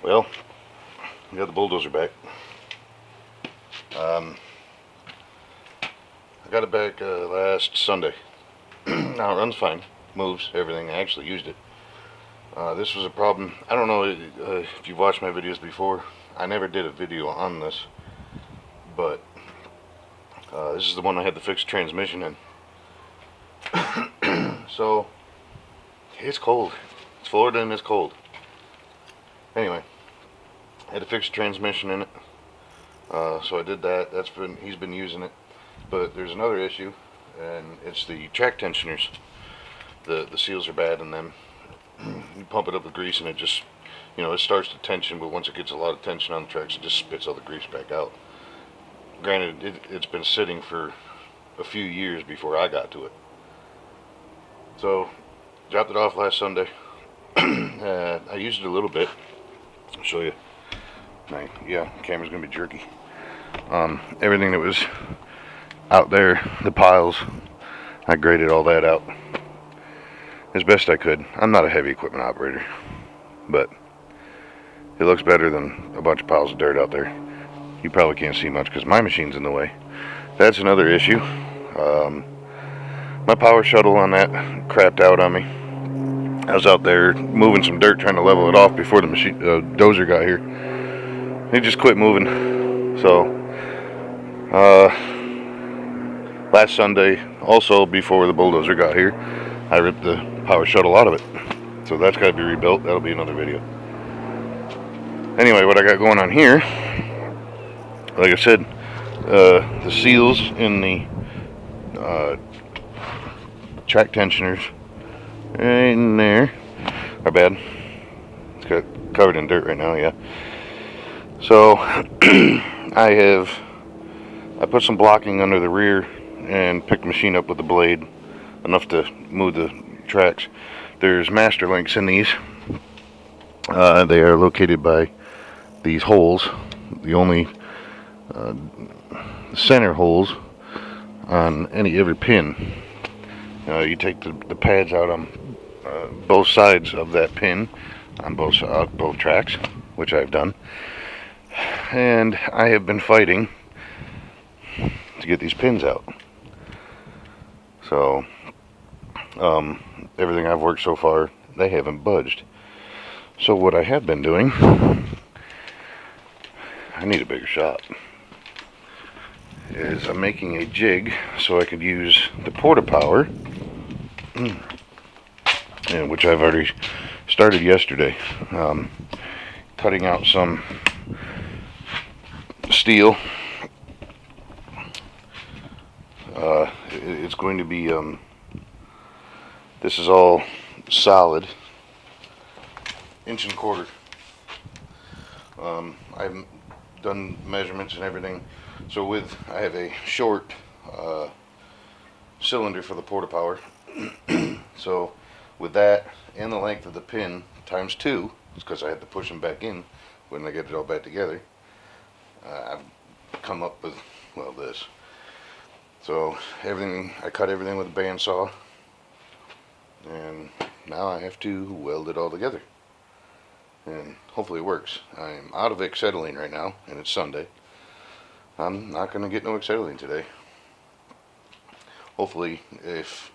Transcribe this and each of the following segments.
Well, we got the bulldozer back. I got it back last Sunday. Now it runs fine, moves, everything. I actually used it. This was a problem. I don't know if you've watched my videos before. I never did a video on this, but this is the one I had to fix the transmission in. So, it's cold. It's Florida and it's cold. Anyway, I had to fix the transmission in it. So I did that. He's been using it. But there's another issue, and it's the track tensioners. The seals are bad in them. You pump it up with grease and it just, it starts to tension, but once it gets a lot of tension on the tracks, it just spits all the grease back out. Granted, it's been sitting for a few years before I got to it. So, dropped it off last Sunday. I used it a little bit. I'll show you. Yeah, camera's gonna be jerky. Everything that was out there, the piles, I graded all that out as best I could. I'm not a heavy equipment operator, but it looks better than a bunch of piles of dirt out there. You probably can't see much because my machine's in the way. That's another issue. My power shuttle on that crapped out on me. I was out there moving some dirt trying to level it off before the dozer got here. He just quit moving. So last Sunday, also before the bulldozer got here, I ripped the power shuttle out of it. So that's got to be rebuilt. That'll be another video. Anyway, what I got going on here, like I said, the seals in the track tensioners in there are bad. It's got covered in dirt right now, yeah. So I put some blocking under the rear and picked the machine up with the blade enough to move the tracks. There's master links in these. They are located by these holes, the only center holes on every pin. You take the pads out on both sides of that pin on both tracks, which I've done, and I have been fighting to get these pins out. So everything I've worked so far, they haven't budged. So what I have been doing, I need a bigger shop, is I'm making a jig so I could use the porta power, which I've already started yesterday, cutting out some steel. It's going to be, this is all solid, 1.25 inches. I've done measurements and everything. So I have a short cylinder for the porta power. So with that and the length of the pin times 2, because I had to push them back in when I get it all back together, I've come up with, well, this. So I cut everything with a bandsaw, and now I have to weld it all together, and hopefully it works. I'm out of acetylene right now, and it's Sunday. I'm not going to get no acetylene today. Hopefully, if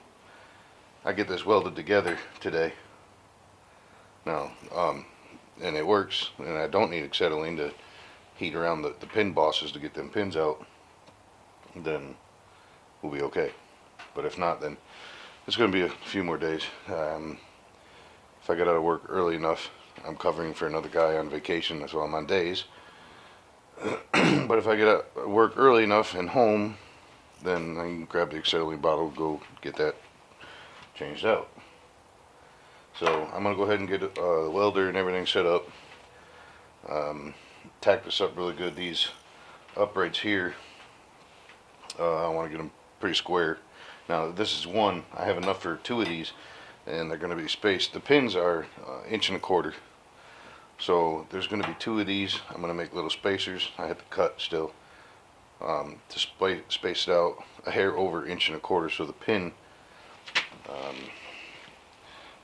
I get this welded together today, now, and it works, and I don't need acetylene to heat around the pin bosses to get them pins out, then we'll be okay. But if not, then it's going to be a few more days. If I get out of work early enough, I'm covering for another guy on vacation, so I'm on days. But if I get out of work early enough and home, then I can grab the acetylene bottle, go get that changed out. So I'm going to go ahead and get the welder and everything set up. Tack this up really good. These uprights here, I want to get them pretty square. Now this is one. I have enough for 2 of these, and they're going to be spaced. The pins are 1.25 inches. So there's going to be 2 of these. I'm going to make little spacers. I have to cut still to space it out a hair over 1.25 inches, so the pin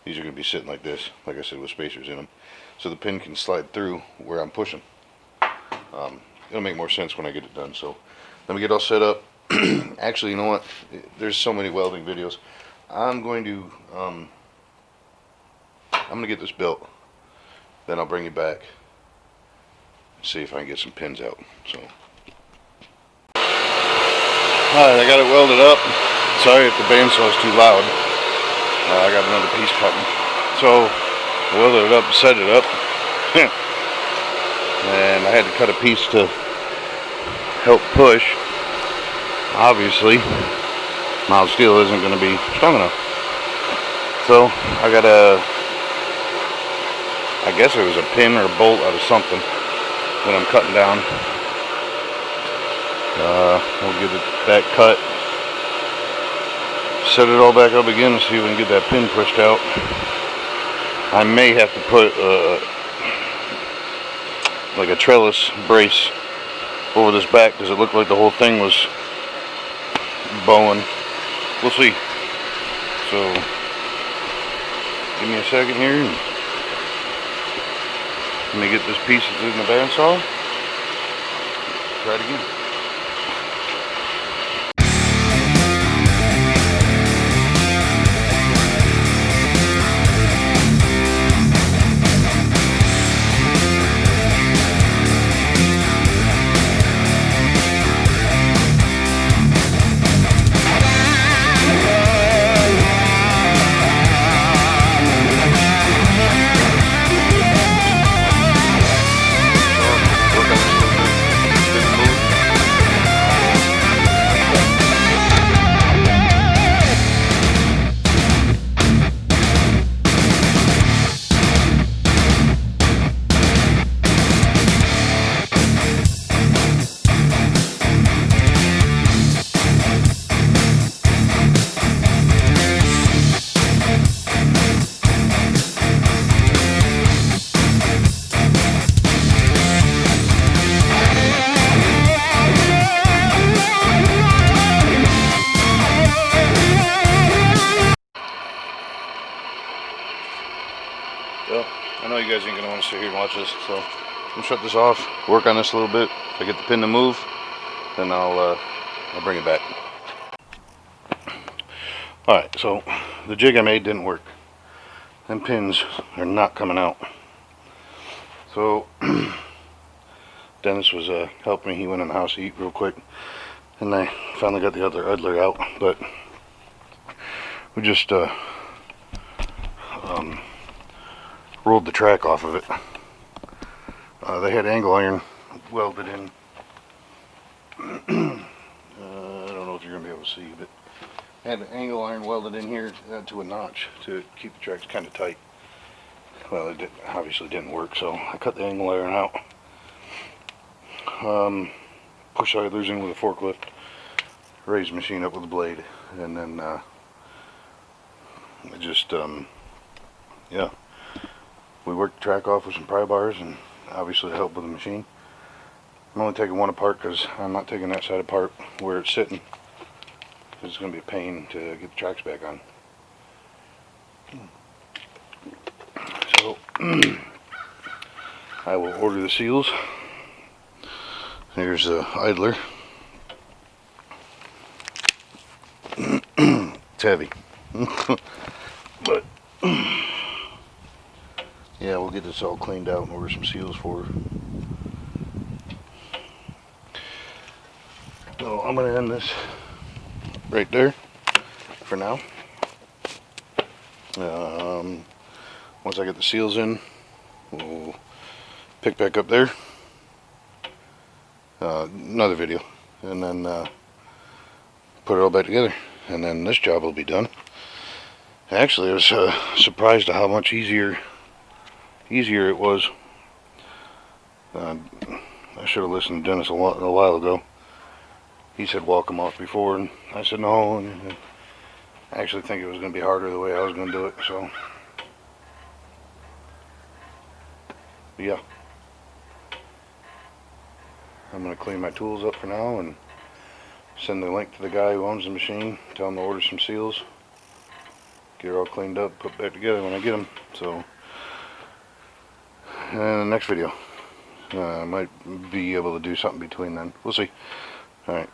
These are going to be sitting like this, like I said, with spacers in them, so the pin can slide through where I'm pushing. It'll make more sense when I get it done. So let me get all set up. Actually, you know what? There's so many welding videos. I'm going to get this built. Then I'll bring you back and see if I can get some pins out. So, alright, I got it welded up. Sorry if the bandsaw is too loud. I got another piece cutting. So I welded it up and set it up. And I had to cut a piece to help push. Obviously, mild steel isn't going to be strong enough. So I got I guess it was a pin or a bolt out of something that I'm cutting down. We'll get that cut. Set it all back up again and see if we can get that pin pushed out. I may have to put like a trellis brace over this back because it looked like the whole thing was bowing. We'll see. So give me a second here and let me get this piece that's in the bandsaw. Try it again. Well, I know you guys ain't going to want to sit here and watch this, so I'm going to shut this off, work on this a little bit. If I get the pin to move, then I'll bring it back. Alright, so the jig I made didn't work. Them pins are not coming out. So Dennis was helping me. He went in the house to eat real quick, and I finally got the other idler out, but we just rolled the track off of it. They had angle iron welded in. I don't know if you're going to be able to see, but they had angle iron welded in here to a notch to keep the tracks kind of tight. Well, it obviously didn't work, so I cut the angle iron out. Push idlers in with a forklift, raised the machine up with a blade, and then yeah, we worked the track off with some pry bars and obviously to help with the machine. I'm only taking one apart because I'm not taking that side apart where it's sitting. It's going to be a pain to get the tracks back on. So I will order the seals. Here's the idler. It's heavy. But yeah, we'll get this all cleaned out and order some seals for her. So I'm going to end this right there for now. Once I get the seals in, we'll pick back up there. Another video, and then put it all back together, and then this job will be done. Actually, I was surprised at how much easier it was. I should have listened to Dennis a while ago. He said walk them off before, and I said no, and I actually think it was going to be harder the way I was going to do it. So yeah, I'm going to clean my tools up for now and send the link to the guy who owns the machine, tell him to order some seals, get her all cleaned up, put back together when I get them. So, the next video, I might be able to do something between then. We'll see. All right.